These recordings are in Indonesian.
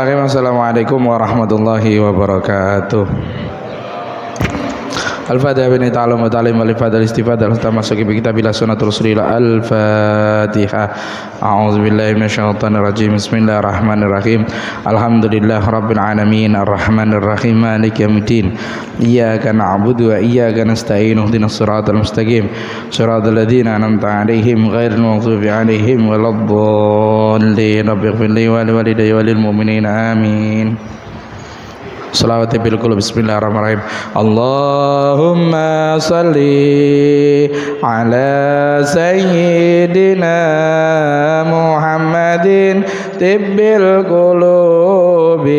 Bismillahirrahmanirrahim. Assalamualaikum warahmatullahi wabarakatuh. Al-Fatihah bin ta'alum wa ta'lim wa lifadal istifadah al-tamasuki bi kitabillah sunnatul rasulillah. Al-Fatihah. A'udzu billahi minasyaitonir rajim. Bismillahirrahmanirrahim. Alhamdulillah rabbil alamin arrahmanir rahim maliki yaumiddin. Iyyaka na'budu wa iyyaka nasta'in ihdinas siratal mustaqim siratal ladzina an'amta 'alaihim ghairil maghdubi 'alaihim waladdallin. Rabbighfirli wa liwalidayya wa lil mu'minina amin. Salawat bil qulub. Bismillahirrahmanirrahim. Allahumma salli ala sayyidina Muhammadin tibbil qulubi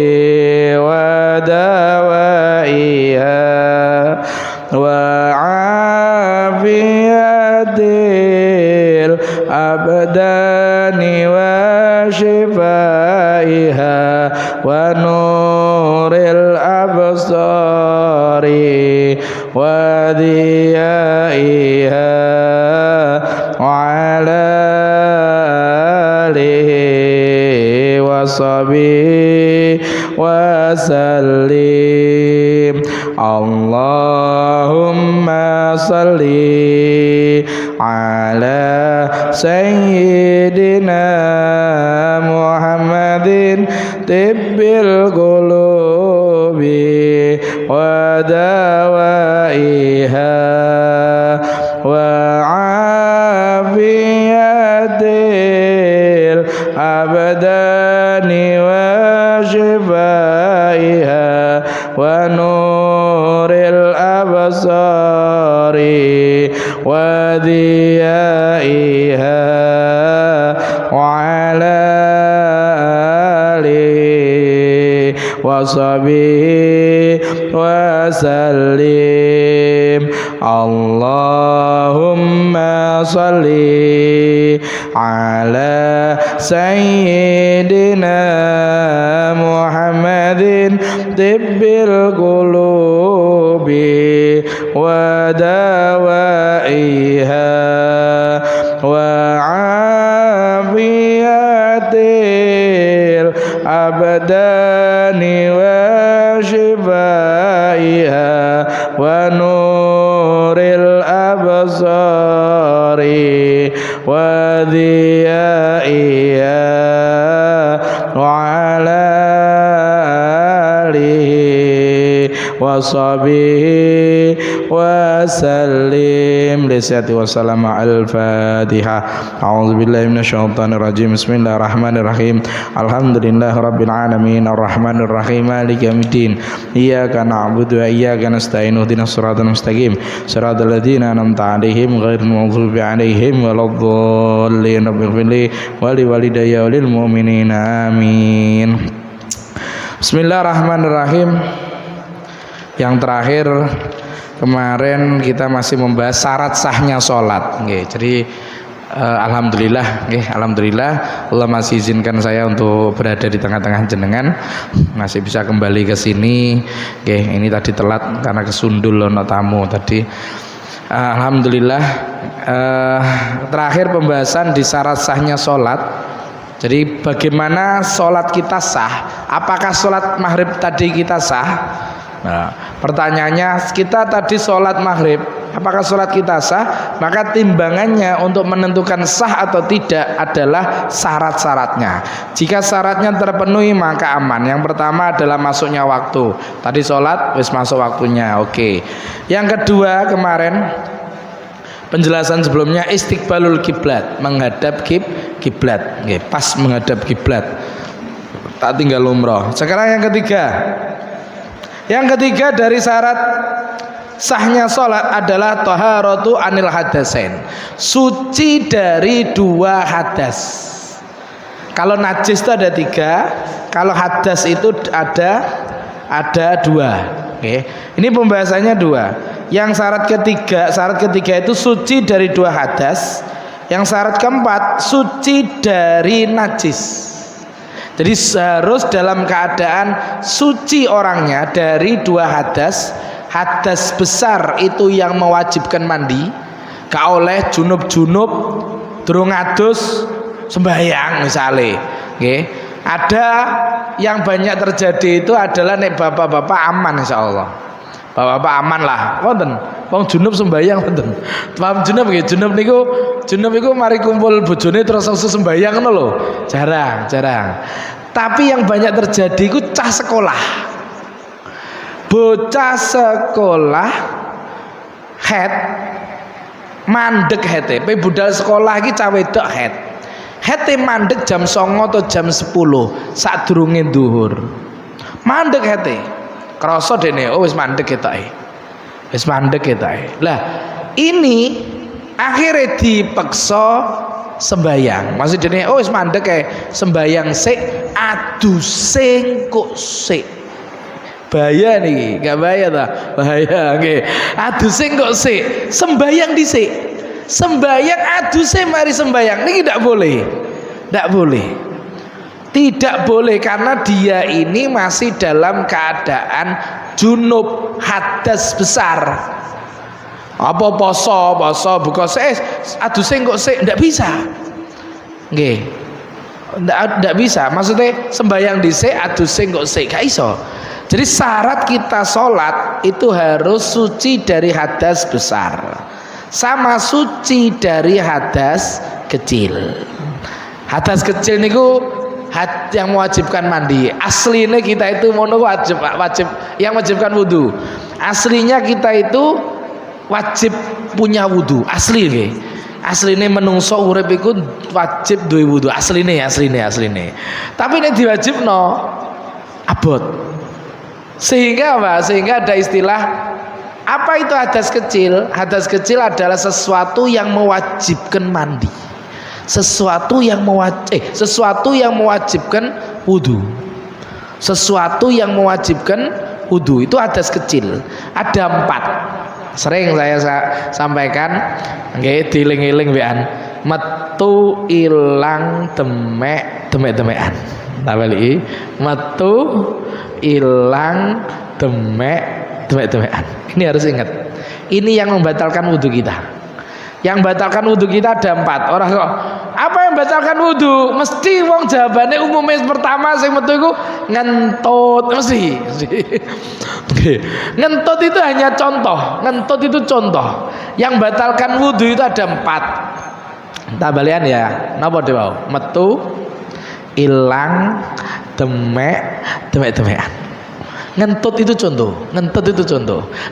wa dawaiha wa afiyatil abdani wa shifaiha wa nuril absari wa diyaiha wa ala alihi wa sahbihi wa sallim. Allahumma salli ala sayyidina Muhammadin tibbil qulubi wa dawaiha wa afiyatil abdani wa shifaiha wa nuril absari wa diyaiha wa ala alihi wa sahbihi wa sallim. Allahumma salli ala sayyidina Muhammadin tibbil qulubi wa dawaiha wa afiyatil abdani wa shifaiha wa nuril absari wa diyaiha wa ala alihi wa sahbihi wa sallim. Lisati wa salam. Al-Fatihah. A'udzu billahi minasyaitonir rajim. Bismillahirrahmanirrahim. Alhamdulillah rabbil alamin arrahmanir rahim maliki yaumiddin. Iyyaka na'budu wa iyyaka nasta'in ihdinas siratal mustaqim siratal ladzina an'amta 'alaihim ghairil maghdubi 'alaihim waladdallin. Rabbighfirli wa liwalidayya wa lil mu'minina amin. Bismillahirrahmanirrahim. Yang terakhir kemarin kita masih membahas syarat sahnya sholat. Jadi alhamdulillah, alhamdulillah Allah masih izinkan saya untuk berada di tengah-tengah jenengan, masih bisa kembali ke sini. Ini tadi telat karena kesundul lono tamu tadi. Alhamdulillah. Terakhir pembahasan di syarat sahnya sholat. Jadi bagaimana sholat kita sah? Apakah sholat maghrib tadi kita sah? Nah, pertanyaannya, kita tadi sholat maghrib, apakah sholat kita sah? Maka timbangannya untuk menentukan sah atau tidak adalah syarat-syaratnya. Jika syaratnya terpenuhi maka aman. Yang pertama adalah masuknya waktu. Tadi sholat wis masuk waktunya, oke. Yang kedua kemarin penjelasan sebelumnya istiqbalul kiblat, menghadap kiblat, pas menghadap kiblat. Tak tinggal umroh. Sekarang yang ketiga. Yang ketiga dari syarat sahnya sholat adalah taharatu anil hadasain, suci dari dua hadas. Kalau najis itu ada tiga, kalau hadas itu ada dua. Ini pembahasannya dua. Yang syarat ketiga itu suci dari dua hadas. Yang syarat keempat suci dari najis. Jadi harus dalam keadaan suci orangnya dari dua hadas. Hadas besar itu yang mewajibkan mandi, gak oleh junub durung adus sembahyang misalnya, Ada yang banyak terjadi itu adalah nek bapak-bapak aman insyaallah. Bapak-bapak aman lah. Wonten wong junub sembayang wonten. Paham junub nggih? Junub niku mari kumpul bojone terus langsung sembayang ngono lho. Jarang. Tapi yang banyak terjadi iku cah sekolah. Bocah sekolah head mandek hete. Pe budal sekolah iki cah wedok head. Hete mandek jam 09.00 atau jam 10 sadurunge zuhur. Mandek hete. Krasa dene oh wis mandek ketoke. Wis mandek ketoke. Lah, ini akhirnya dipaksa sembayang. Maksud dene oh wis mandek kae sembayang sik aduse kok sik. Bahaya nih, gak bahaya ta? Bahaya nggih. Aduse kok sik, sembayang dhisik. Sembayang aduse mari sembayang niki tidak boleh. Tidak boleh karena dia ini masih dalam keadaan junub hadas besar. Apa poso buka aduse kok sik ndak bisa. Nggih. Ndak bisa. Maksudnya sembayang dhisik aduse kok sik gak iso. Jadi syarat kita sholat itu harus suci dari hadas besar sama suci dari hadas kecil. Hadas kecil niku yang mewajibkan mandi. Aslinya kita itu mono wajib yang wajibkan wudhu. Aslinya kita itu wajib punya wudhu. Asli nggih. Asline menungso urip iku wajib duwe wudhu. Asline. Tapi nek diwajibno abot. Sehingga apa? Sehingga ada istilah apa itu hadas kecil? Hadas kecil adalah sesuatu yang mewajibkan mandi. Sesuatu yang mewajibkan wudu. Sesuatu yang mewajibkan wudu itu hadas kecil. Ada 4. Sering saya sampaikan nggih dieling-eling wean. Metu ilang demek-demekan. Tabeli metu ilang demek-demekan. Ini harus ingat. Ini yang membatalkan wudhu kita. Yang membatalkan wudhu kita ada 4. Orang kok apa yang membatalkan wudhu? Mesti wong jawabannya umumnya pertama sing metu iku ngentut mesti. Oke. Ngentut itu hanya contoh. Ngentut itu contoh. Yang membatalkan wudhu itu ada 4. Tabalian ya. Napa dewa? Metu ilang demek-demekan. Ngentut itu contoh.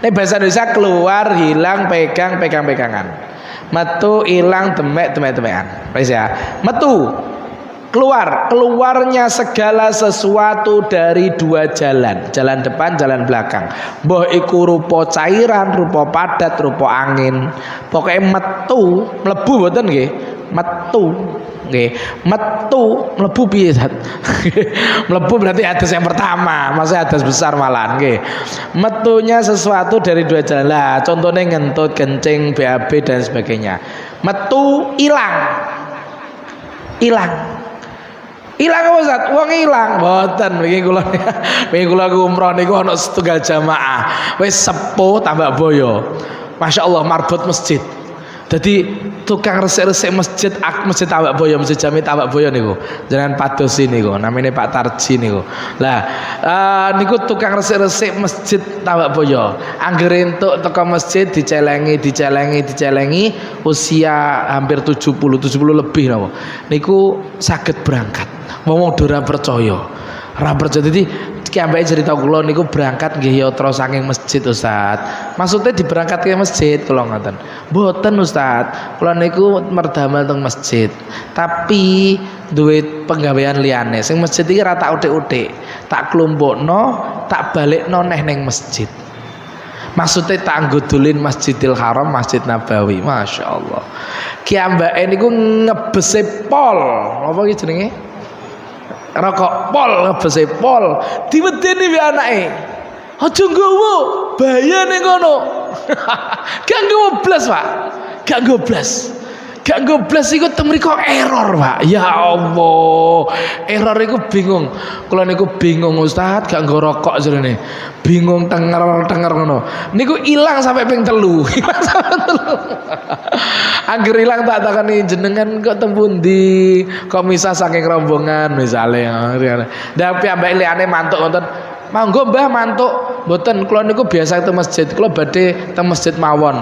Nek bahasa Indonesia keluar, hilang, pegangan. Metu, ilang, demek-demekan. Wis ya. Metu keluarnya segala sesuatu dari 2 jalan depan, jalan belakang. Mbah iku rupa cairan, rupa padat, rupa angin. Pokoknya metu, mlebu mboten nggih? Metu mlebu piye zat? Mlebu berarti hadas yang pertama, maksudnya hadas besar malahan nggih. Metunya sesuatu dari 2 jalan. Lah, contohnya ngentut, kencing, BAB dan sebagainya. Metu ilang. Ilang apa Ustaz? Wong ilang. Mboten, wingi kula umroh niku ana setunggal jamaah. Wis sepuh tambah boyo. Masyaallah marbot masjid. Jadi tukang resik-resik masjid Tambak Boyo, masjid Jami Tambak Boyo niku. Jangan padosi niku, namanya Pak Tarji niku. Lah, niku tukang resik-resik masjid Tambak Boyo. Angger entuk teko masjid dicelengi usia hampir 70 lebih napa. Niku saged berangkat. Wong ora percaya. Jadi kiambake cerita kula niku berangkat nggih yatra saking masjid Ustaz. Maksudnya diberangkatke masjid kula ngoten. Mboten Ustaz. Kula niku merdamel teng masjid. Tapi duwe penggawean liyane. Sing masjid iki ra tak utik-utik. Tak klumpukno, tak balekno neh ning masjid. Maksudnya tak anggodulin Masjidil Haram, Masjid Nabawi. Masya Allah. Kiambake niku ngebese pol. Apa iki jenenge? Rokok pol ngebese pol diwedeni wae anake. Aja nggowo, bahayane ngono. Gak nggowo blas, Pak. Gak gak ngoblas iku temriko error, Pak. Ya Allah. Error iku bingung. Kula niku bingung Ustaz, gak nggo rokok jarene. Bingung tenger ngono. Niku ilang sampai ping 3. Ilang sampai 3. Angger ilang tak takoni jenengan kok teng pundi? Kok misah saking rombongan misale. Ndak piyambake liyane mantuk wonten. Monggo Mbah mantuk. Mboten kula niku biasa teng masjid. Kula badhe teng masjid mawon.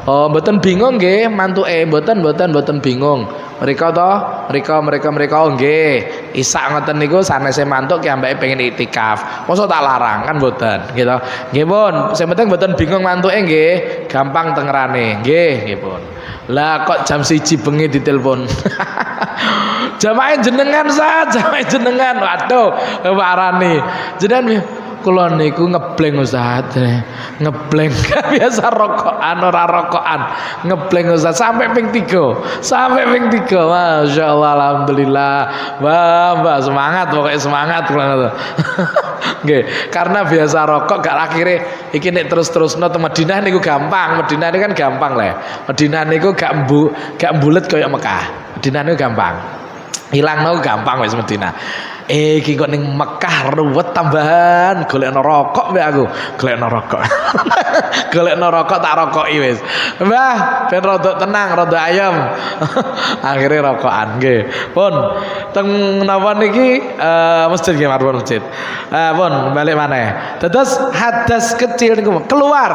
Oh, mboten bingung nggih mantuke, mboten bingung. Mereka nggih. Isak ngoten niku sanese mantuk ki ambake pengen iktikaf. Mosok tak larang kan mboten, gitu. Nggih pun, sing penting mboten bingung mantuke nggih, gampang tengerane. Nggih pun. Lah kok jam 1 bengi ditelepon. Jamaah jenengan jamaah jenengan. Waduh, parani. Jenengan kula niku ngebleng Ustaz. Ngebleng biasa rokokan ora rokokan. Ngebleng Ustaz sampai ping 3. Masyaallah alhamdulillah. Mbah semangat pokoknya semangat kula. Nggih, karena biasa rokok gak akhire iki nek terus-terusno teng Madinah niku gampang. Madinah niku kan gampang le. Madinah niku gak bulet kaya Mekah. Madinah niku gampang. Hilangno gampang wis Madinah. Iki kok ning Mekah ruwet tambahan, golekno rokok mbek aku. Golekno rokok tak rokoki wis. Mbah, ben rada tenang, rada ayem. Akhire rokokan nggih. Pun teng napa niki masjid nggih marwon masjid. Pun balik maneh. Terus hadas kecil niku keluar,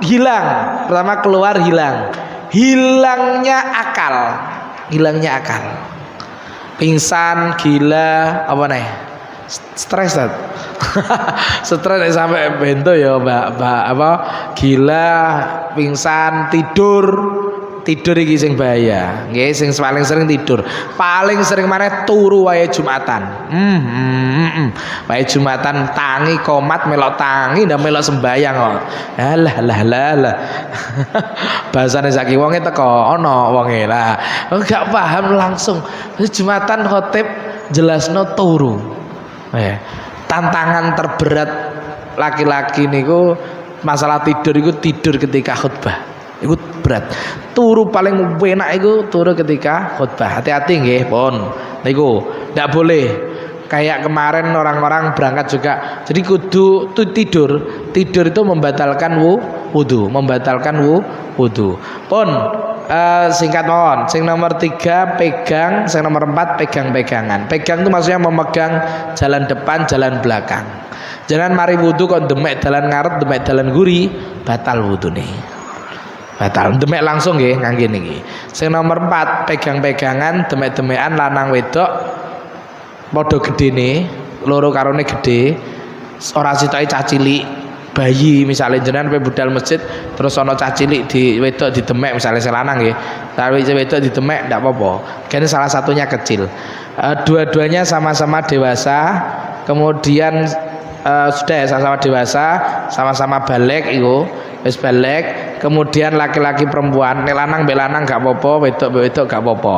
hilang. Pertama keluar hilang. Hilangnya akal. Pingsan, gila, apa nih? Stres kan? Stres sampai bento ya, Mbak, apa? Gila, pingsan, tidur iki sing bahaya. Nggih, sing paling sering tidur. Paling sering maneh turu wae Jumatan. Wae Jumatan tangi komat melok tangi ndak melok sembayang kok. Alah. Bahasane saiki wonge teko ana wonge lah. Gak paham langsung. Jumatan khotib jelasno turu. Tantangan terberat laki-laki niku masalah tidur iku tidur ketika khutbah. Iku berat. Turu paling enak iku turu ketika khutbah. Hati-hati nggih, pun. Niku ndak boleh. Kayak kemarin orang-orang berangkat juga. Jadi kudu tidur. Tidur itu membatalkan wudu, Pun singkat mawon. Sing nomor 3 pegang, sing nomor 4 pegang-pegangan. Pegang itu maksudnya memegang jalan depan, jalan belakang. Jangan mari wudu kok demek dalan ngarep, demek dalan guri, batal wudune. Batal demek langsung nggih ngangge niki. Sing nomor 4 pegang-pegangan, demek-demekan lanang wedok padha gedene, loro karone gede. Ora sitoke cah cilik, bayi misalnya jenengan pe budal masjid terus ana cah cilik di wedok didemek misalnya sing lanang nggih. Tapi wedok didemek ndak apa-apa. Kene salah satunya kecil. Dua-duanya sama-sama dewasa, kemudian sudah ya sama-sama dewasa, sama-sama balik iku, wis balik. Kemudian laki-laki perempuan, nek lanang mbek lanang gak apa-apa, wedok mbek wedok gak apa-apa.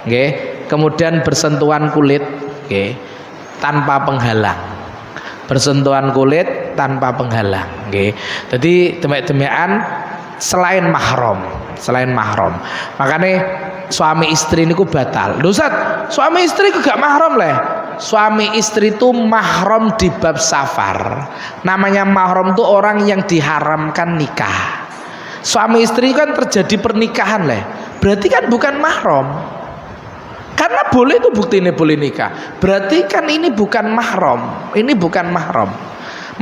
Nggih. Kemudian bersentuhan kulit, nggih, tanpa penghalang. Bersentuhan kulit tanpa penghalang, nggih. Jadi demek-demekan selain mahram. Makanya suami istri niku batal. Lho Ustaz, suami istri ku gak mahram leh. Suami istri itu mahram di bab safar. Namanya mahram itu orang yang diharamkan nikah. Suami istri kan terjadi pernikahan leh. Berarti kan bukan mahram. Karena boleh itu bukti ini boleh nikah. Berarti kan ini bukan mahram. Ini bukan mahram.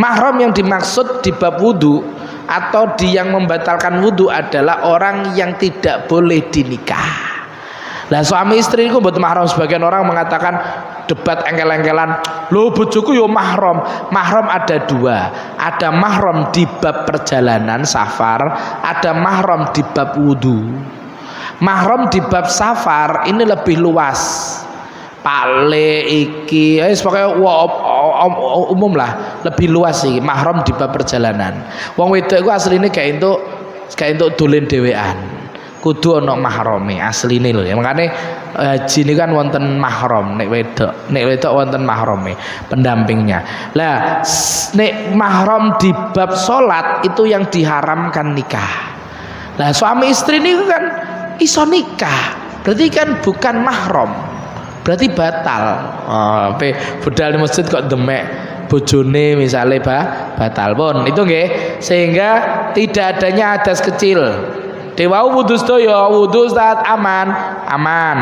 Mahram yang dimaksud di bab wudu atau yang membatalkan wudu adalah orang yang tidak boleh dinikah. Nah suami istri itu buat mahram. Sebagian orang mengatakan debat engkel-engkelan, lo bojoku yo mahram. Mahram ada 2. Ada mahram di bab perjalanan safar, ada mahram di bab wudu. Mahram di bab safar ini lebih luas. Pale iki, pokoknya umum lah, lebih luas sih. Mahram di bab perjalanan. Wong wedok iku asline gak entuk dolen dhewean. Kudu ana mahrame asline lho ya. Makane haji ini kan wonten mahram nek wedok wonten mahrame pendampingnya. Lah nek mahram di bab salat itu yang diharamkan nikah. Lah suami istri ini kan iso nikah. berarti kan bukan mahram, berarti batal. Budal di masjid kok demek bojone misalnya batal pun itu nggih, sehingga tidak adanya hadas kecil. Dewa wudu sedaya, wudu Ustaz aman,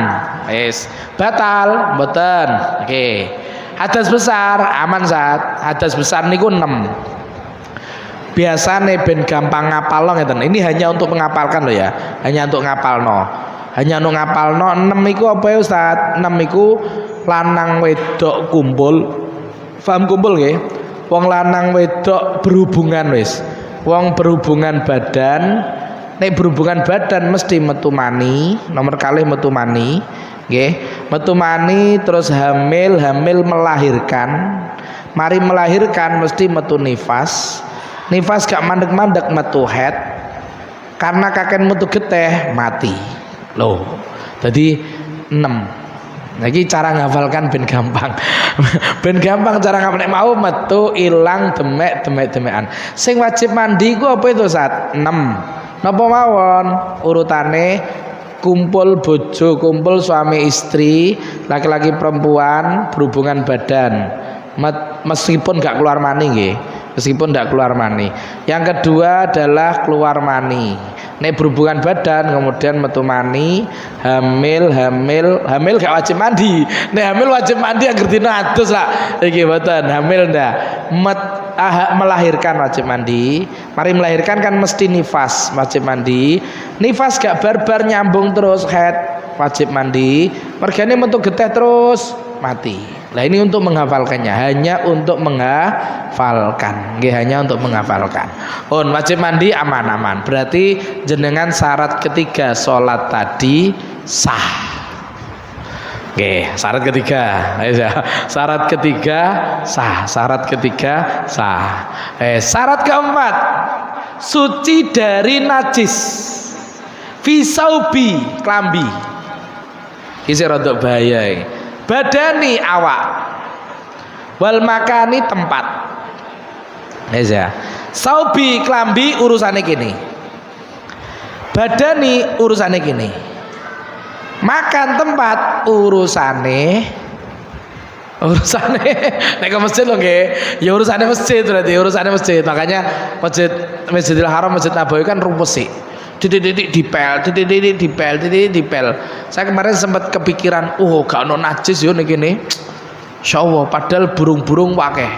wis batal mboten. Oke. Hadas besar aman Ustaz. Hadas besar niku 6. Biasane ben gampang ngapalno ngeten. Ini hanya untuk menghafalkan loh ya, hanya untuk ngapalno. Hanya untuk ngapalno 6 iku apa ya Ustaz? 6 iku lanang wedok kumpul. Paham kumpul nggih? Wong lanang wedok berhubungan wis. Wong berhubungan badan. Nek berhubungan badan mesti metu mani, nomor kalih metu mani, nggih. Metu mani terus hamil melahirkan. Mari melahirkan mesti metu nifas. Nifas gak mandek-mandek metu head. Karena kaken metu geteh mati. Loh. Jadi 6. Lagi cara ngafalkan ben gampang. Ben gampang cara ngapal nek mau metu ilang demek-demekan. Sing wajib mandi ku apa itu Ustaz? 6. Napa mawon urutane kumpul bojo, kumpul suami istri, laki-laki perempuan berhubungan badan. Meskipun gak keluar mani nggih. Meskipun tidak keluar mani. Yang kedua adalah keluar mani. Nek berhubungan badan kemudian metu mani, hamil gak wajib mandi. Nek hamil wajib mandi yang ngerti adus lah. Iki mboten hamil ndak. Melahirkan wajib mandi. Mari melahirkan kan mesti nifas wajib mandi. Nifas gak barbar nyambung terus head wajib mandi. Mergane metu geteh terus mati. Nah ini untuk menghafalkannya, hanya untuk menghafalkan, nggih, hanya untuk menghafalkan. Wajib mandi aman-aman. Berarti jenengan syarat ketiga sholat tadi sah. Oke, syarat ketiga, syarat ketiga sah, syarat ketiga sah. Syarat keempat, suci dari najis. Fisaubi klambi. Isi rodok bahaya. Badani awak. Wal makani tempat. Saubi klambi urusane kini. Badani urusane kini. Makan tempat urusane nek ke masjid lho nggih, ya urusane masjid berarti urusane masjid. Makanya Masjidil Haram, Masjid Nabawi kan rumpus sih. Dipel. Saya kemarin sempat kepikiran, gak ono najis yo ning kene. Insyaallah padahal burung-burung wakeh.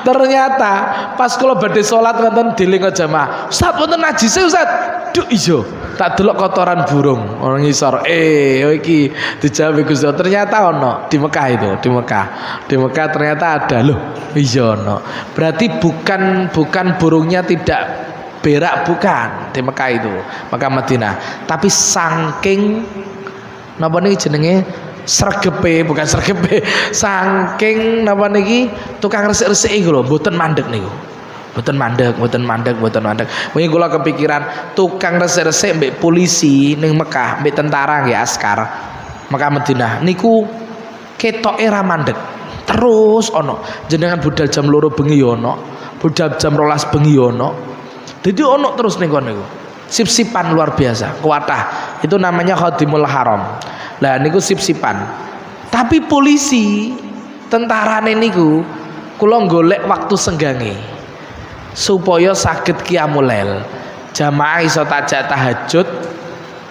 Ternyata pas kula badhe salat wonten deling jamaah. Ustaz wonten najise Ustaz. Duh iya, tak delok kotoran burung orang ngisor. Iki dijawab Gusti. Ternyata ono di Mekah itu, di Mekah ternyata ada loh. Iya ono. Berarti bukan burungnya tidak berak, bukan di Mekah itu, Mekah Madinah. Tapi saking napa niki jenenge sregepe, bukan sregepe, saking napa niki tukang resik-resik iku lho, mboten mandeg niku. Mboten mandeg. Wingi kula kepikiran tukang resik-resik mbek polisi ning Mekah, mbek tentara nggih askar Mekah Madinah niku ketoke ra mandeg. Terus ono jenengan budal jam 2 bengi ono, budal jam 12 bengi ono. Dadi ono terus ning kono niku. Sip-sipan luar biasa, kuatah. Itu namanya Khadimul Haram. Lah niku sip-sipan. Tapi polisi, tentarane niku kula golek waktu senggange supaya saged qiyamul lail. Jamaah iso tajak tahajud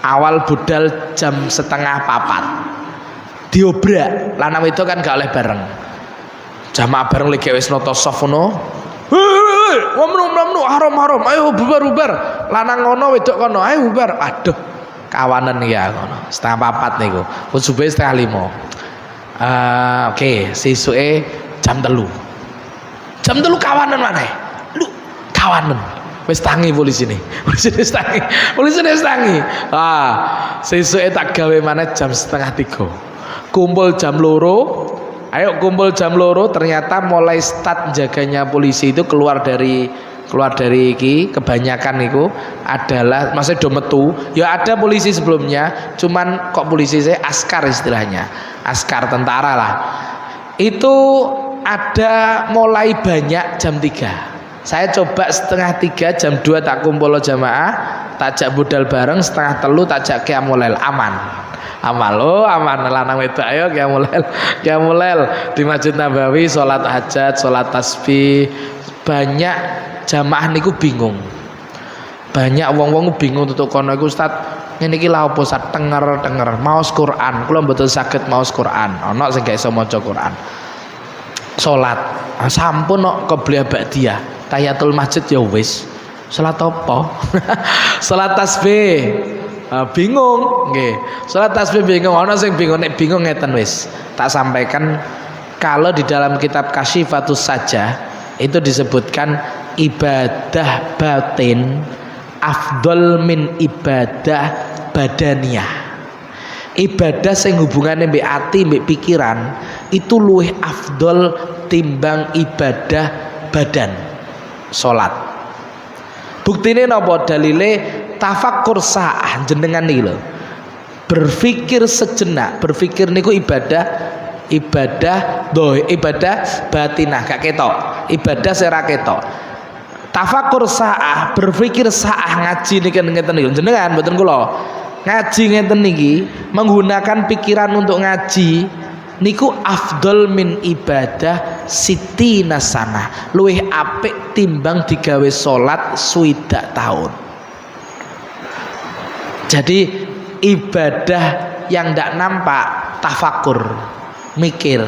awal budal jam 3:30. Diobrak, lanang itu kan gak oleh bareng. Jamaah bareng lagi wis nata shaf ngono. Wamnu haram, ayo bubar. Lanang ngono wedok kono, ayo bubar. Aduh, kawanan ya ngono. 3:30 niku. Subuhe 4:30. Oke, sesuke jam 3. Jam 3 kawanan maneh. Lu kawanan. Wis tangi polisi nih. Polisi wis tangi. Sesuke tak gawe maneh jam 2:30. Kumpul jam 2. Ayo kumpul jam 2, ternyata mulai start jaganya polisi itu keluar dari iki kebanyakan itu adalah maksudnya do metu. Ya ada polisi sebelumnya, cuman kok polisi saya askar istilahnya. Askar tentara lah. Itu ada mulai banyak jam 3. Saya coba 2:30 jam 2 tak kumpul jamaah, tak jak budal bareng, 2:30 tak jak qiyamul lail, aman. Aman lanang wedok ayo qiyamul lail di Masjid Nabawi, salat hajat, salat tasbih. Banyak jamaah niku bingung. Banyak wong-wong bingung tutuk kono iku Ustaz. Ngene iki lha opo Ustaz, tenger maos Quran. Kula mboten saged maos Quran. Ana sing gak iso maca Quran. Salat sampun kok qobliyah ba'diyah. Tahiyatul masjid ya wis. Salat apa? Salat tasbih. Bingung nggih. Salat tasbih bingung, ana sing bingung, nek bingung ngeten wis. Tak sampaikan kalau di dalam kitab Kasyifatus Sajah itu disebutkan ibadah batin afdol min ibadah badaniyah. Ibadah sing hubungane mbek ati mbek pikiran itu luwih afdol timbang ibadah badan salat. Buktine napa? Dalile tafakkur saah jenengan niki lho. Berpikir sejenak, berpikir niku ibadah batinah gak ketok, ibadah sira ketok. Tafakur saah, berpikir saah ngaji niki ngeten niku jenengan mboten kula. Ngaji ngeten niki menggunakan pikiran untuk ngaji niku afdol min ibadah sitina sana. Luwih apik timbang digawe salat 60 tahun. Jadi ibadah yang ndak nampak tafakur, mikir.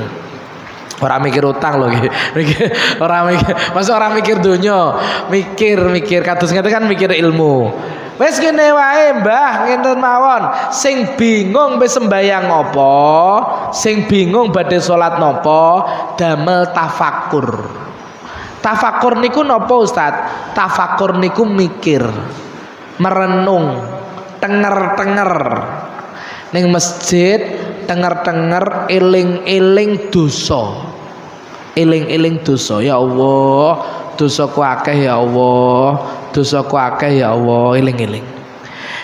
Orang mikir utang loh, mikir orang mikir dunia, mikir kados ngene kan mikir ilmu. Wes ngene wae Mbah, ngenten mawon. Sing bingung wis sembayang apa, sing bingung badhe salat napa, damel tafakur. Tafakur niku napa Ustaz? Tafakur niku mikir, merenung, tenger ning masjid, tenger eling-eling dosa. Eling-eling dosa, ya Allah, dosaku akeh ya Allah, dosaku akeh ya Allah, eling-eling.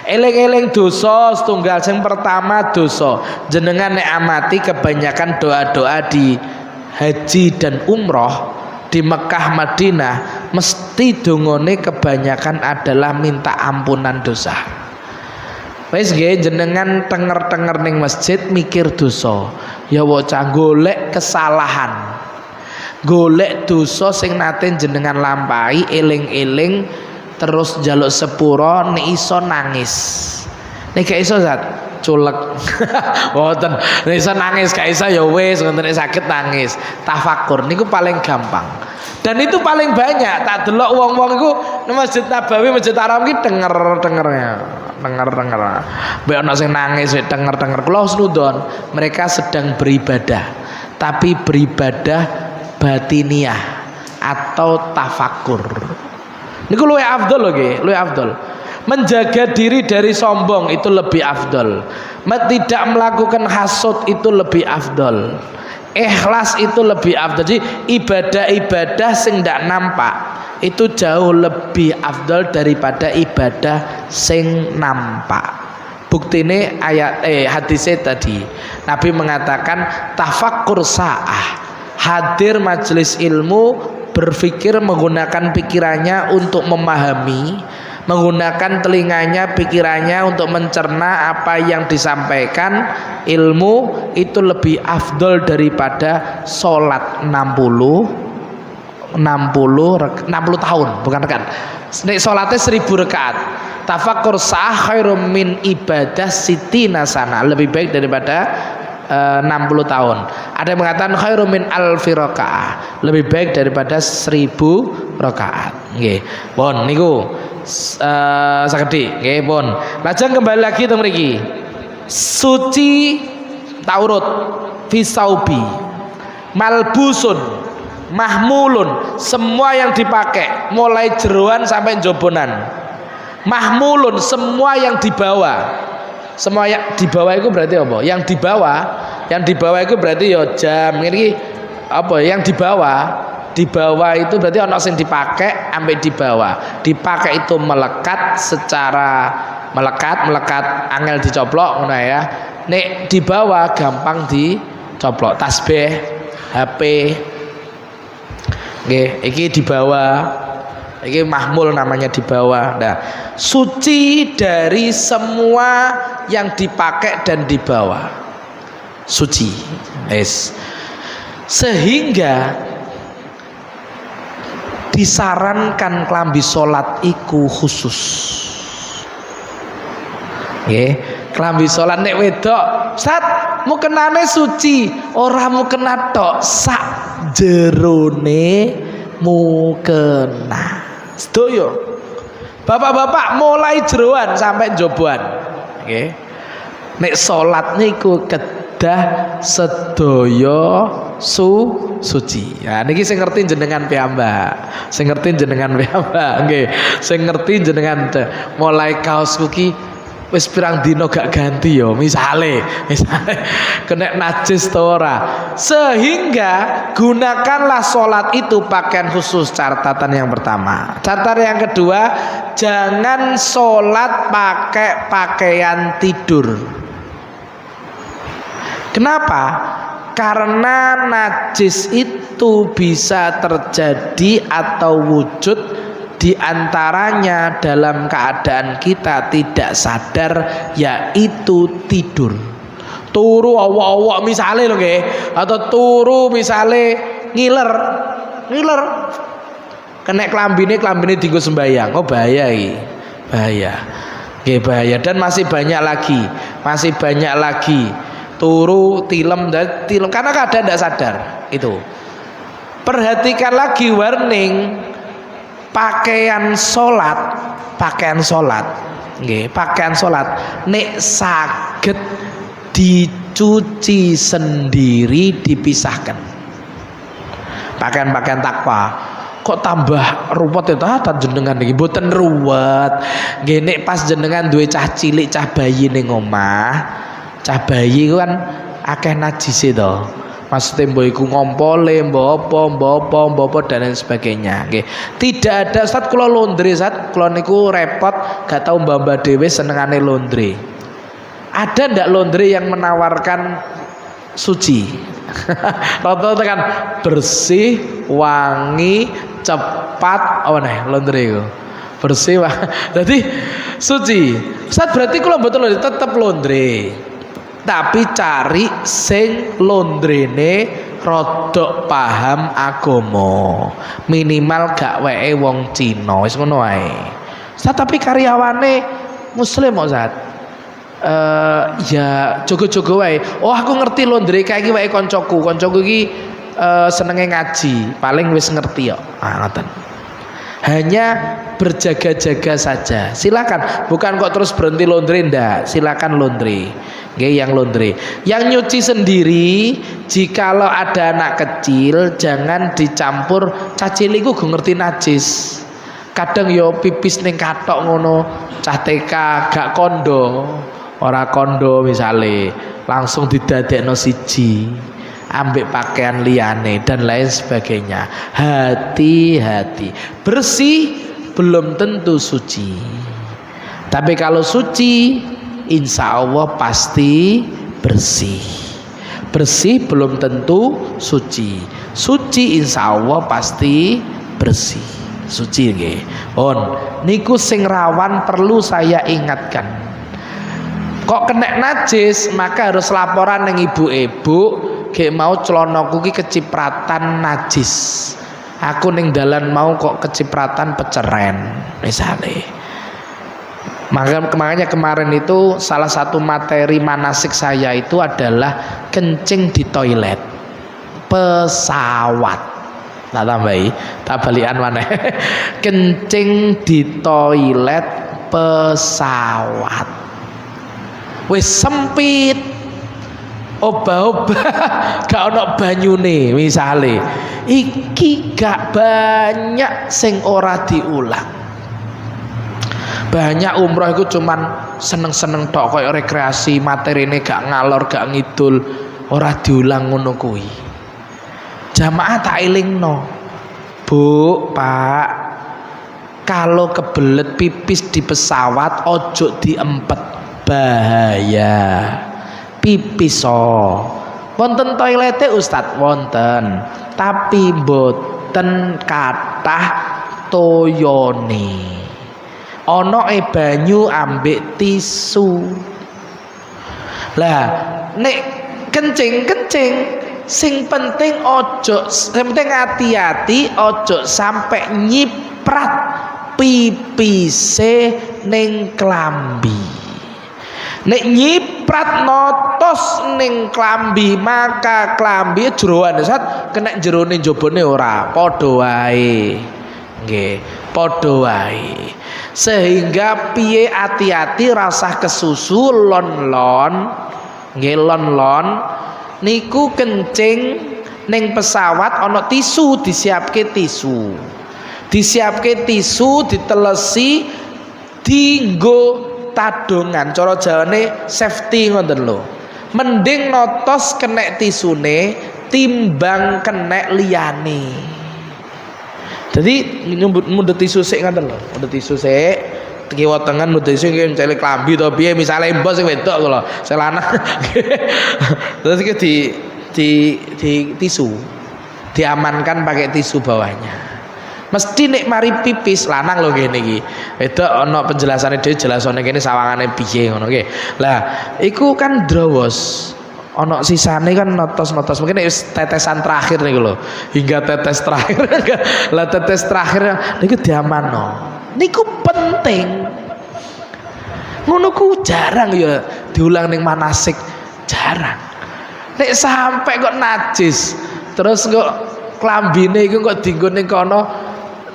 Eling-eling dosa setunggal. Sing pertama dosa. Jenengan nek amati kebanyakan doa-doa di haji dan umroh di Mekah Madinah mesti dongane kebanyakan adalah minta ampunan dosa. Wis nggih jenengan tenger ning masjid mikir dosa. Ya waca golek kesalahan. Golek dosa sing nate jenengan lampahi, eling-eling terus njaluk sepura, nek iso nangis. Nek gak iso Zat culek. Mboten. Nek iso nangis, gak iso ya wis, ngoten nek sakit nangis. Tafakur niku paling gampang. Dan itu paling banyak. Tak delok wong-wong iku nang Masjid Nabawi, Masjid Haram iki denger. Mbek ana sing nangis, denger. Kula snudon, mereka sedang beribadah. Tapi beribadah batiniah atau tafakur. Niku luwih afdol lho nggih, luwih afdol. Menjaga diri dari sombong itu lebih afdol. Tidak melakukan hasud itu lebih afdol. Ikhlas itu lebih afdol. Jadi ibadah-ibadah sing ndak nampak itu jauh lebih afdol daripada ibadah sing nampak. Buktine hadisnya tadi Nabi mengatakan tafakkur sa'ah, hadir majelis ilmu, berpikir menggunakan pikirannya untuk memahami, menggunakan telinganya, pikirannya untuk mencerna apa yang disampaikan ilmu, itu lebih afdol daripada sholat 60 tahun, bukan rekan. Nek sholatnya 1000 rakaat. Tafakkur sa'ah khairum min ibadah sitina sana, lebih baik daripada 60 tahun. Ada yang mengatakan khairum min alfi rakaah, lebih baik daripada 1000 rakaat. Nggih. Pun niku sakedhi, nggih pun. Lajeng kembali lagi teng mriki. Suci taurut fi saubi malbusun mahmulun, semua yang dipakai mulai jeroan sampai jobonan. Mahmulun, semua yang dibawa. Semua yang dibawa itu berarti apa? Yang dibawa itu berarti ya jam ini apa? Yang dibawa itu berarti ono sing dipakai ambek dibawa. Dipakai itu melekat secara melekat angel dicoplok ngono ya. Nek dibawa gampang dicoplok. Tasbih, HP. Nggih, iki dibawa Ini mahmul namanya di bawah. Nah, suci dari semua yang dipakai dan dibawa. Suci. Yes. Sehingga disarankan klambi salat iku khusus. Nggih, klambi salat nek wedok, Ustaz, mukenane suci, ora mukena tok, sak jerone mukena. Sedoyo. Bapak-bapak mulai jeroan sampai joboan. Nggih. Nek salat niku kedah sedaya suci. Ya niki sing ngerti jenengan piyambak. Sing ngerti jenengan piyambak nggih. Sing ngerti jenengan mulai kaos kuki wis pirang dino gak ganti yo misale kena najis to ora, sehingga gunakanlah sholat itu pakaian khusus. Catatan yang pertama. Catatan yang kedua, jangan sholat pakai pakaian tidur. Kenapa? Karena najis itu bisa terjadi atau wujud di antaranya dalam keadaan kita tidak sadar, yaitu tidur. Turu awak-awak misale lho nggih, atau turu misale ngiler. Kena klambine dienggo sembayang. Oh bahaya iki. Bahaya. Nggih bahaya, dan masih banyak lagi. Turu tilem karena keadaan tidak sadar itu. Perhatikan lagi warning. Pakaian sholat nggih, pakaian sholat nek saged dicuci sendiri, dipisahkan. Pakaian takwa kok tambah ruwet ya ta jenengan iki, mboten ruwet nggih. Nek pas jenengan duwe cah cilik, cah bayi ning omah, cah bayi kan akeh najise to. Maksudnya mbok iku ngompole, mbok apa dan lain sebagainya. Nggih. Tidak ada Ustaz kula laundry, Ustaz kula niku repot gak tau mbak dhewe senengane laundry. Ada ndak laundry yang menawarkan suci? Rata-rata kan bersih, wangi, cepat. Oh nih laundry iku. Bersih, jadi suci. Ustaz berarti kula mboten laundry, tetep laundry. Tapi cari sing laundrene rodok paham agama, minimal gak weke wong Cina, wis ngono wae. Ustaz tapi karyawane muslim kok, Ustaz. Ya jogo-jogo wae. Oh aku ngerti laundry kae iki wae koncoku iki senenge ngaji, paling wis ngerti kok. Ngoten. Hanya berjaga-jaga saja. Silakan, bukan kok terus berhenti laundry, ndak. Silakan laundry. Nggih, yang laundry. Yang nyuci sendiri, jikalau ada anak kecil jangan dicampur. Cah cilik ku ngerti najis. Kadang yo pipis ning kathok ngono, cah TK gak kondo, ora kondo misale, langsung didadekno siji. Ambek pakaian liyane dan lain sebagainya. Hati-hati. Bersih belum tentu suci. Tapi kalau suci, insya Allah pasti bersih. Bersih belum tentu suci. Suci insya Allah pasti bersih. Suci nggih. On niku sing rawan perlu saya ingatkan. Kok kena najis maka harus laporan nang ibu-ibu. Kayak mau celonoku ki kecipratan najis. Aku ning dalan mau kok kecipratan peceren misalnya. Makanya kemarin itu salah satu materi manasik saya itu adalah kencing di toilet pesawat. Tak tambahi, tak balikan mana? Kencing di toilet pesawat. Wis sempit. Obah-obah gak ono banyune misale. Iki gak banyak sing ora diulang. Banyak umroh itu cuman seneng-seneng tok koyo rekreasi, materine gak ngalor gak ngidul, ora diulang ngono kuwi. Jamaah tak elingno. Bu, Pak, kalau kebelet pipis di pesawat ojo diempet, bahaya. Pipis wonten toilete Ustaz, wonten, tapi mboten kathah toyone. Ana banyu ambek tisu. Lah nek kencing sing penting ojo, sing penting hati-hati ojo sampai nyiprat pipise ning klambi. Nek nyiprat notos ning klambi maka klambi jeroan saat kena jerone jobone ora padha wae. Nggih, padha wae. Sehingga piye hati-hati rasah kesusu lon-lon nggih lon-lon niku kencing ning pesawat ana tisu disiapke tisu ditelesi dienggo tadongan cara Jawane safety ngoten lho mending notos kenek tisune timbang kenek liyane. Jadi mundut tisu sik ngoten lho, mundut tisu sik kiwa tengen mundut tisu nggih cele klambi to piye misale mbok sing wedok lho, sing lanang. Terus iki di tisu. Diamankan pakai tisu bawahnya. Mesti nek mari pipis lanang lho ngene iki. Wedok ana penjelasane dhewe jelasane kene sawangane piye ngono nggih. Lah, iku kan drawos. Ono sisane kan notos-notos mungkin tetesan terakhir nih lho hingga tetes terakhir lah tetes terakhir niku diamanno niku penting ngono ku jarang ya diulang ning manasik jarang nek sampai kok najis terus kok klambine iku kok dienggo ning kono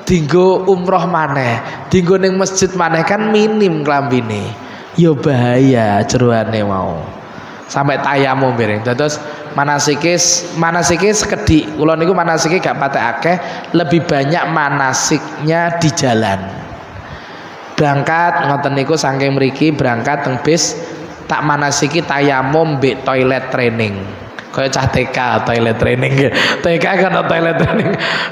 dienggo umroh maneh dienggo ning masjid maneh kan minim klambine ya bahaya jeroane mau sampai tayamum bareng. Terus manasike sekedhik. Kula niku manasike gak patek akeh, lebih banyak manasiknya di jalan. Berangkat ngoten niku saking mriki berangkat teng bis tak manasiki tayamum mbek toilet training. Kaya cah TK toilet training. TK kan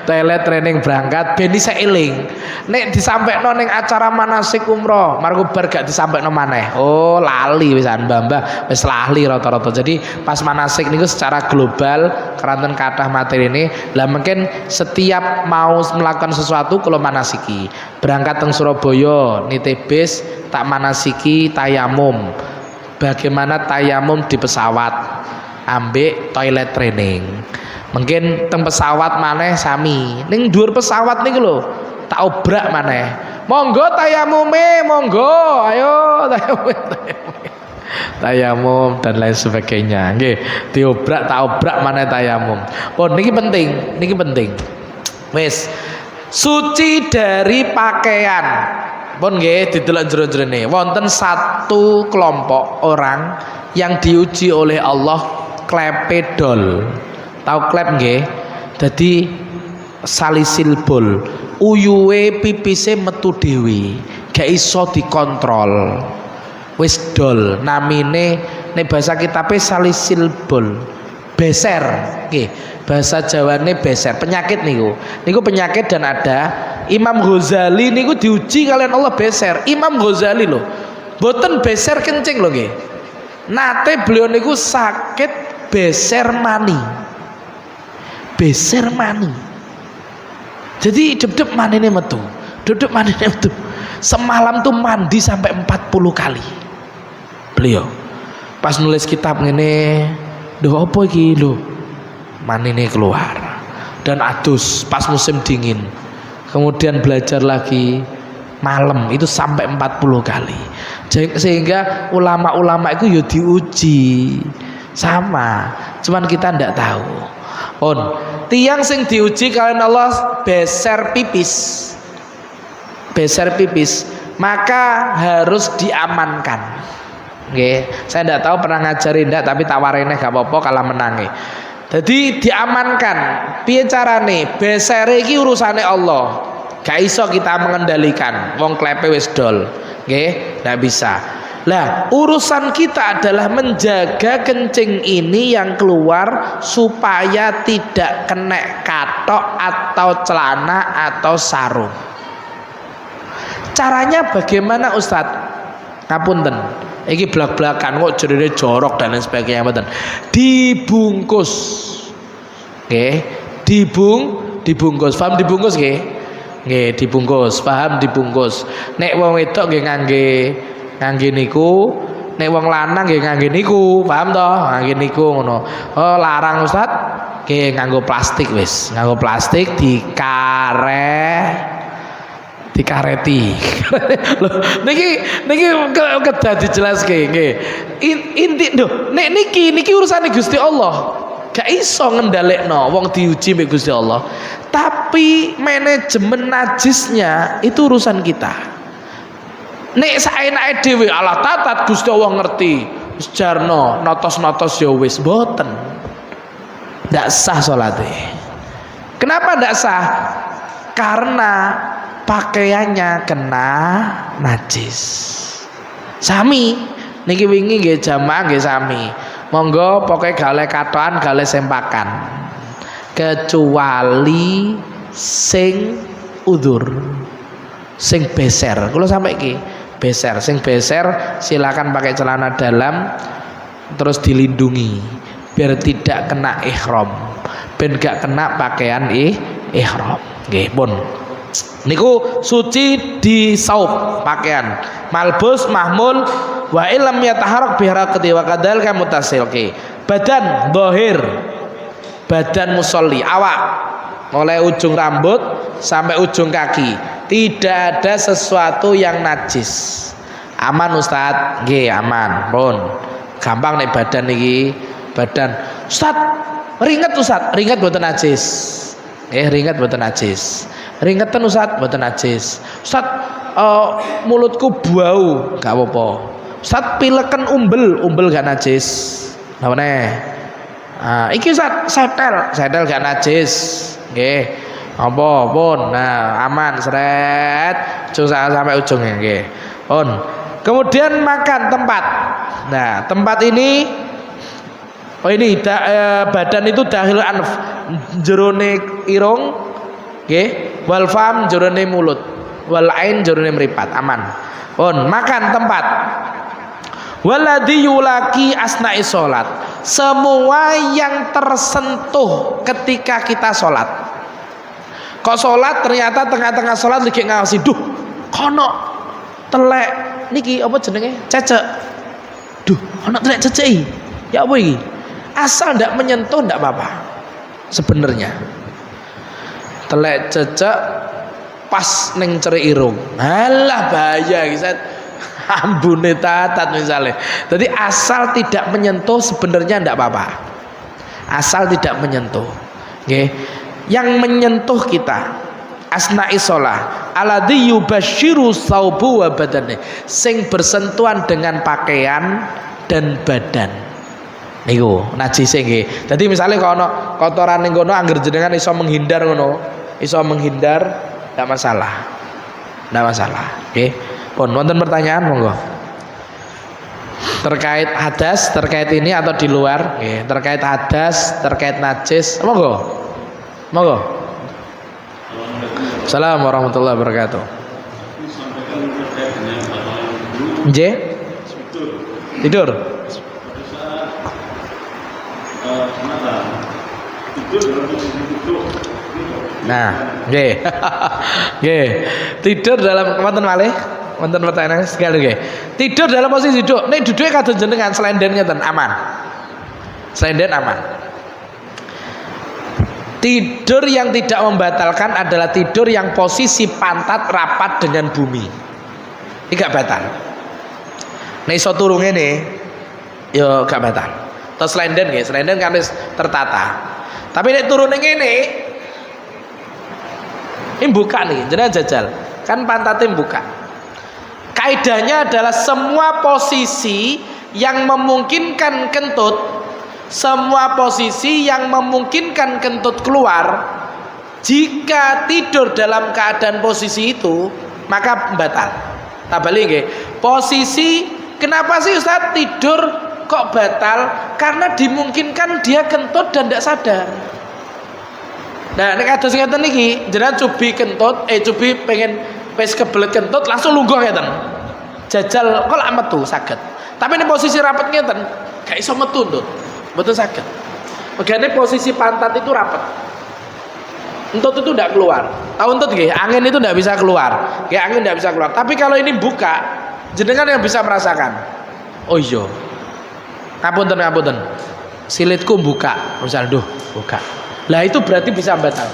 toilet training berangkat ben isa eling. Nek disampekno ning acara manasik umroh, margo bar gak disampekno maneh. Oh, lali wisan mbah wis lali rata-rata. Jadi pas manasik niku secara global keranten kathah materi ini, lah mungkin setiap mau melakukan sesuatu kula manasiki. Berangkat teng Surabaya nitih bis tak manasiki tayamum. Bagaimana tayamum di pesawat? Ambek toilet training. Mungkin teng pesawat maneh sami. Ning dhuwur pesawat niku lho, tak obrak maneh. Monggo tayamume, monggo. Ayo tayamum dan lain sebagainya. Nggih, diobrak tak obrak maneh tayamum. Pun niki penting. Wis suci dari pakaian. Pun nggih didelok jero-jerone. Wonten satu kelompok orang yang diuji oleh Allah klepe dol. Tahu klep nggih? Dadi salisil bol. Uyuwe pipise metu dhewe, gak iso dikontrol. Wis dol. Namine nek bahasa kitabe salisil bol. Beser, nggih. Bahasa Jawane beser. Penyakit niku. Niku penyakit dan ada Imam Ghazali niku diuji kalian Allah beser. Imam Ghazali lho. Boten beser kencing lho nggih. Nate beliau niku sakit beser mani. Jadi dep-dep manine metu. Semalam tuh mandi sampai 40 kali. Beliau pas nulis kitab ngene, "Duh apa iki lho?" Manine keluar. Dan adus pas musim dingin. Kemudian belajar lagi malam itu sampai 40 kali. Sehingga ulama-ulama itu ya diuji sama, cuman kita ndak tahu. Tiang sing diuji kalian Allah beser pipis, maka harus diamankan. Nggih, saya ndak tahu pernah ngajarin ndak, tapi tawarene gak apa-apa kalah menangi. Jadi diamankan. Piye carane? Besere iki urusane Allah. Gak iso kita mengendalikan. Wong klepe wis dol. Nggih, ndak bisa. Lah, urusan kita adalah menjaga kencing ini yang keluar supaya tidak kena katok atau celana atau sarung. Caranya bagaimana Ustadz? Ngapunten, iki blak-blakan kok jerene jorok dan lain sebagainya mboten. Dibungkus. Nggih, dibungkus. Paham dibungkus nggih? nggih dibungkus, paham dibungkus. Nek wong wedok nggih ngangge niku, nek wong lanang nggih ngangge niku, paham to? Ngangge niku ngono. Oh, larang Ustaz. Nggih nganggo plastik wis, nganggo plastik dikareti. Lho, niki kedah dijelaske nggih. Inti lho, nek niki urusane Gusti Allah. Gak iso ngendalekno wong diuji mbek Gusti Allah. Tapi manajemen najisnya itu urusan kita. Nek saenake dhewe Allah tatat Gusti Allah ngerti. Wis jarno notos-notos ya wis mboten. Ndak sah salate. Kenapa ndak sah? Karena pakaiannya kena najis. Sami niki wingi nggih jamaah nggih sami. Monggo pokoknya gale katoan gale sempakan kecuali sing udur sing beser. Kalau sampai ki beser, sing beser silakan pakai celana dalam terus dilindungi biar tidak kena ihram, ben gak kena pakaian ihram. Nggih pun niku suci di saub pakaian malbus mahmul wa illam yataharrak biharakati wa kadal ka mutasil. Oke. Badan zahir, badan musolli, awak mulai ujung rambut sampai ujung kaki tidak ada sesuatu yang najis. Aman Ustaz? Nggih aman pun. Gampang nih badan niki. Badan Ustaz ringet Ustaz, ringet mboten najis. Ringet mboten najis. Ringetan Ustaz mboten najis. Ustaz mulutku bau gak apa-apa. Ustaz pileken umbel gak najis. Napa neh? Iki Ustaz setel gak najis. Nggih. Apa pun. Nah, aman seret ujung sampai ujungnya nggih. Pun. Kemudian makan tempat. Nah, tempat ini badan itu dahil anf jerone irung nggih, wal fam jerone mulut, wal ain jerone mripat, aman. Pun makan tempat. Waladhi yulaki asna'i sholat, semua yang tersentuh ketika kita sholat. Kok sholat ternyata tengah-tengah sholat lagi ngawasi, duh kono telek niki apa jenenge cecek, duh kono telek cecek, ya apa ini? Asal ndak menyentuh ndak apa-apa sebenarnya. Telek cecek pas neng ceri irung, alah bahaya gitu. Ambune tatat misalnya. Jadi asal tidak menyentuh sebenarnya tidak apa-apa. Asal tidak menyentuh. Okay. Yang menyentuh kita asna'i sholah alladzi yubashiru saubu wa badane, sing bersentuhan dengan pakaian dan badan. Niku najis nggih. Dadi misale kalau kotoran ning kono angger jenengan iso menghindar ngono, iso menghindar tidak masalah. Tidak masalah. Oke. Okay. Pun wonten pertanyaan monggo. Terkait hadas, terkait ini atau di luar? Nggih, terkait hadas, terkait najis. Monggo. Monggo. Assalamualaikum warahmatullahi wabarakatuh. Nggih. Tidur. Nah, nggih. Nggih. Tidur dalam wonten malih? Wonten pertanyaan sekali nggih. Tidur dalam posisi duduk. Nek duduke kados jenengan selenden ngeten aman. Selenden aman. Tidur yang tidak membatalkan adalah tidur yang posisi pantat rapat dengan bumi. Ini gak batal. Nek iso turu ngene ya gak batal. Terus selenden nggih, selenden kan wis tertata. Tapi nek turu ning ngene ini buka nih, jenengan jajal. Kan pantatnya buka. Kaidahnya adalah semua posisi yang memungkinkan kentut, semua posisi yang memungkinkan kentut keluar, jika tidur dalam keadaan posisi itu maka batal. Tak balik nggih. Posisi kenapa sih Ustaz tidur kok batal? Karena dimungkinkan dia kentut dan tidak sadar. Nah, nek kados ngeten niki, jenengan cubi kentut, cubi pengen wis kebelet kentut langsung lungguh ngeten. Jajal kok lak metu saged. Tapi nek posisi rapet ngeten, gak iso metu, Ndut. Mboten saged. Megane posisi pantat itu rapet. Entut itu tidak keluar. Tahu entut nggih? Angin itu tidak bisa keluar. Kayak angin tidak bisa keluar. Tapi kalau ini buka, jenengan yang bisa merasakan. Oh iya. Ngapunten. Silitku buka, misal buka. Lah itu berarti bisa batal.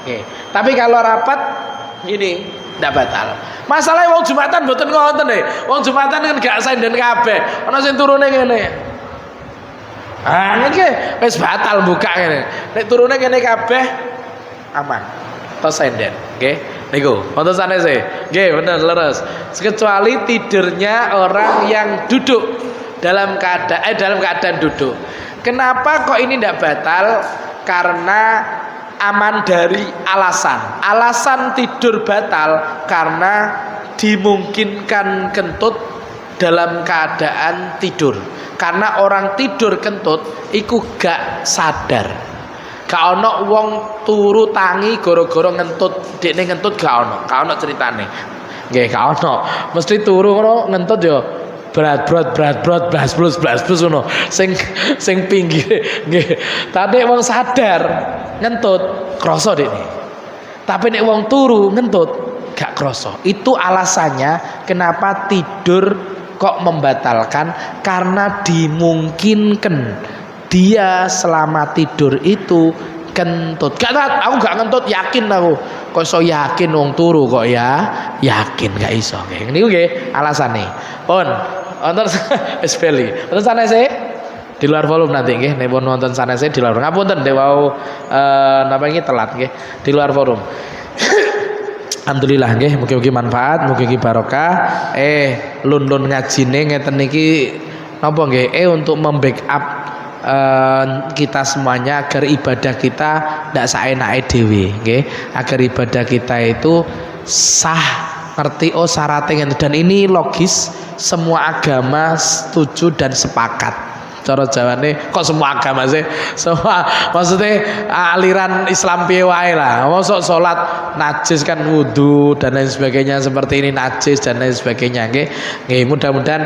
Oke. Tapi kalau rapat gini tidak batal. Masalahnya wong Jumatan mboten ngoten nih. Wong Jumatan kan gak senden kabeh. Ana sing turune ngene. Ah niki wis batal buka ngene. Nek turune ngene kabeh aman. Tos senden, nggih. Niku, wonten sanese. Nggih, bener leres. Kecuali tidurnya orang yang duduk dalam keadaan duduk. Kenapa kok ini tidak batal? Karena aman dari alasan. Alasan tidur batal karena dimungkinkan kentut dalam keadaan tidur. Karena orang tidur kentut iku gak sadar. Gak ono wong turu tangi gara-gara ngentut, dekne ngentut gak ono ceritane. Nggih, gak ono. Mesti turu ngono ngentut ya berat blas plus ngono. Sing pinggir nggih. Tapi wong sadar ngentut krasa dekne. Tapi nek wong turu ngentut gak krasa. Itu alasannya kenapa tidur kok membatalkan, karena dimungkinkan dia selama tidur itu kentut. Gak tahu, aku gak ngentut, yakin aku. Kok so yakin wong turu kok ya? Yakin gak iso. Nggih, niku nggih alasane. Pun wonten speli. Wonten sanese di luar volume nanti nggih, nek pun wonten sanese di luar. Ngapunten nek wau napa iki telat nggih, di luar volume. Alhamdulillah nggih, mugi-mugi manfaat, mugi-mugi barokah. Lun-lun ngajine ngeten niki napa nggih? Untuk membackup kita semuanya agar ibadah kita ndak saenake dhewe nggih, agar ibadah kita itu sah, ngerti syaratnya, dan ini logis, semua agama setuju dan sepakat. Cara Jawane kok semua agama sih? Semua maksudnya aliran Islam piye wae lah. Mosok salat najis kan wudu dan lain sebagainya, seperti ini najis dan lain sebagainya nggih. Nggih, mudah-mudahan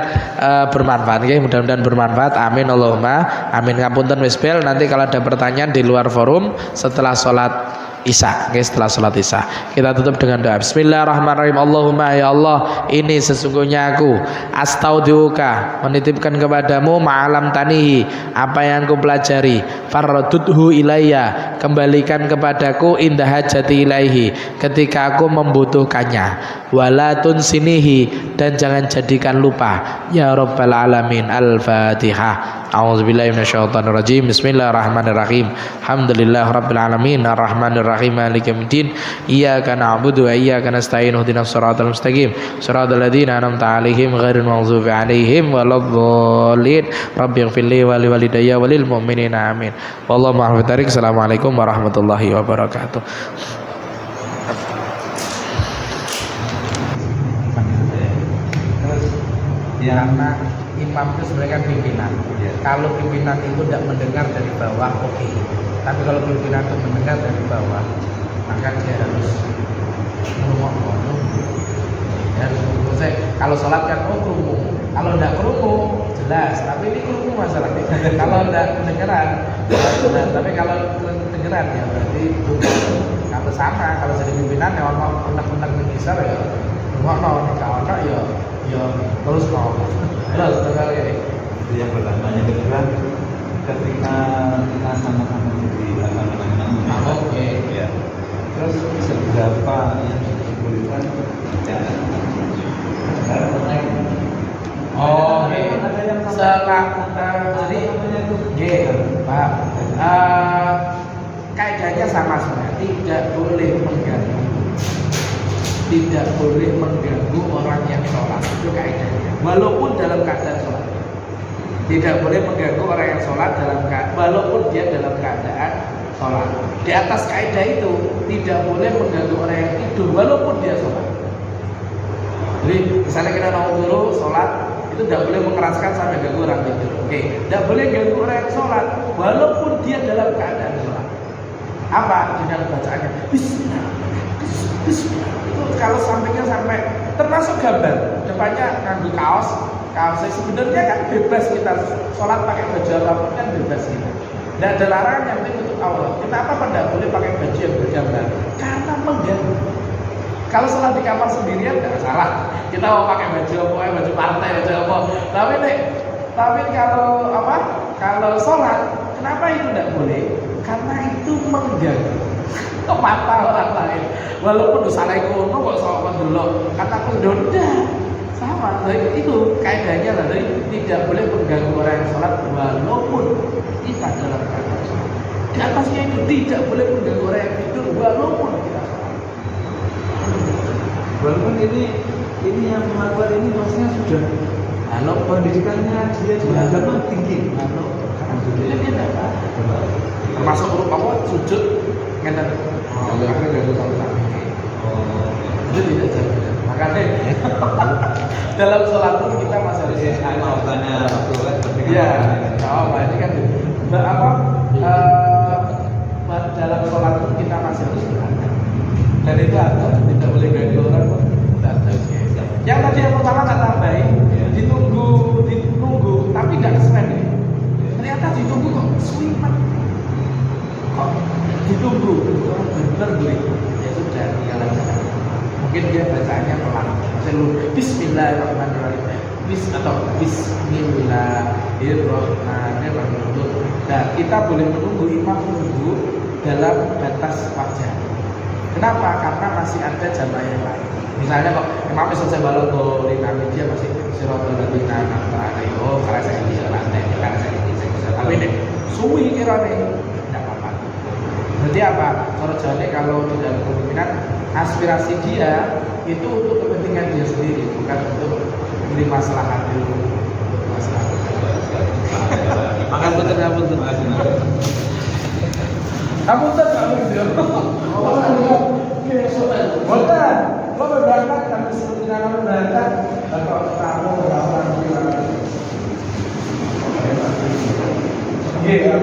bermanfaat nggih, mudah-mudahan bermanfaat. Amin Allahumma amin. Ngapunten wis bel, nanti kalau ada pertanyaan di luar forum setelah salat Isya, okay, setelah sholat Isya kita tutup dengan doa. Bismillahirrahmanirrahim. Allahumma ya Allah, ini sesungguhnya aku astaudiuka, menitipkan kepadamu ma'alam tanihi, apa yang aku pelajari, farradudhu ilayya, kembalikan kepadaku indah hajati ilaihi, ketika aku membutuhkannya, walatun sinihi, dan jangan jadikan lupa, ya rabbal alamin. Al-Fatihah. A'udzubillahi minasyaitonirrajim. Bismillahirrahmanirrahim. Alhamdulillah rabbil alamin arrahmanirrahim maliki yaumiddin. Iyyaka na'budu wa iyyaka nasta'in. Ihdinas siratal mustaqim. Siratal ladzina an'amta 'alaihim ghairil maghdubi 'alaihim waladdallin. Rabbighfirli wa liwalidayya wa lil mu'minina amin. Wallahu a'lam bishawab. Assalamualaikum warahmatullahi wabarakatuh. Karena imam itu sebenarnya pimpinan. Kalau pimpinan itu tidak mendengar dari bawah, oke. Tapi kalau pimpinan itu mendengar dari bawah, maka dia harus merungok. Ya, kalau sholat kan kerumuh. Kalau tidak kerumuh jelas. Tapi ini kerumuh masalahnya. Kalau tidak mendengaran, jelas. Tapi kalau mendengaran ya berarti kalau sama. Kalau jadi pimpinan ya orang undang-undang besar ya rumah ya terus mau terus sekali ini. Itu yang pertama. Yang kedua, ketika kita sama-sama jadi agama, oke ya, terus seberapa yang dibolehkan bicara. Oke, jadi Pak, kaidahnya sama sebenarnya, tidak boleh mengganggu. Tidak boleh mengganggu orang yang sholat, itu kaidahnya. Walaupun dalam keadaan sholat, tidak boleh mengganggu orang yang sholat walaupun dia dalam keadaan sholat. Di atas kaidah itu tidak boleh mengganggu orang yang tidur walaupun dia sholat. Jadi misalnya kita mau dulu sholat, itu tidak boleh mengeraskan sampai ganggu orang tidur. Oke, tidak boleh ganggu orang yang sholat walaupun dia dalam keadaan sholat. Apa? Dengan bacaannya Bismillah. Itu kalau sampingnya sampai termasuk gambar depannya nganggu kaosnya sebenarnya kan bebas, kita sholat pakai baju apapun kan bebas kita. Tidak ada larangan, yang penting untuk aurat. Kenapa tidak boleh pakai baju yang bergambar? Karena mengganggu. Kalau sholat di kamar sendirian tidak salah. Kita mau pakai baju apa, baju partai, baju apa. Tapi kalau apa? Kalau sholat, kenapa itu tidak boleh? Karena itu mengganggu ke mata orang lain. Walaupun salah kono kok sholat dulu, kata aku udah sama. Jadi itu kaidahnya tadi tidak boleh mengganggu orang yang sholat walaupun kita dalam keadaan sholat. Di atasnya itu tidak boleh mengganggu orang yang tidur walaupun kita sholat. Walaupun ini yang melakukan ini maksudnya sudah pendidikannya dia juga agama tinggi. Alhamdulillah dia dapat. Termasuk grup apa sujud ngeten. Karena gak usah sampai. Itu tidak jadi. Makanya dalam sholat pun kita masih harus Makanya Rasulullah berpikir. Iya. Oh, ini kan apa? Dalam sholat pun kita masih harus berangkat. Dan itu ada tidak boleh ganggu orang pun. Yang tadi yang pertama tak tambahin, ditunggu, tapi nggak kesuwen. Ternyata ditunggu kok suwiman. Kok ditunggu, orang benar boleh. Ya sudah, tinggal aja. Mungkin dia bacanya pelan. Misalnya Bismillahirrahmanirrahim. Bismillahirrahmanirrahim. Nah, kita boleh menunggu imam menunggu dalam batas wajar. Kenapa? Karena masih ada jamaah yang lain. Misalnya kok imam selesai balotoli, nanti dia masih siratal ladzina an'amta alaihim. Oh, karena saya bisa lantai, karena saya bisa. Tapi ini suwi kirane tidak apa-apa. Berarti apa? Cara Jawa kalau tidak ada kemungkinan aspirasi dia itu untuk kepentingan dia sendiri, bukan untuk ini masalah hati masalah. Apunten. Boten, lo berangkat kami seperti nama berangkat, kalau kamu berangkat di mana? Iya.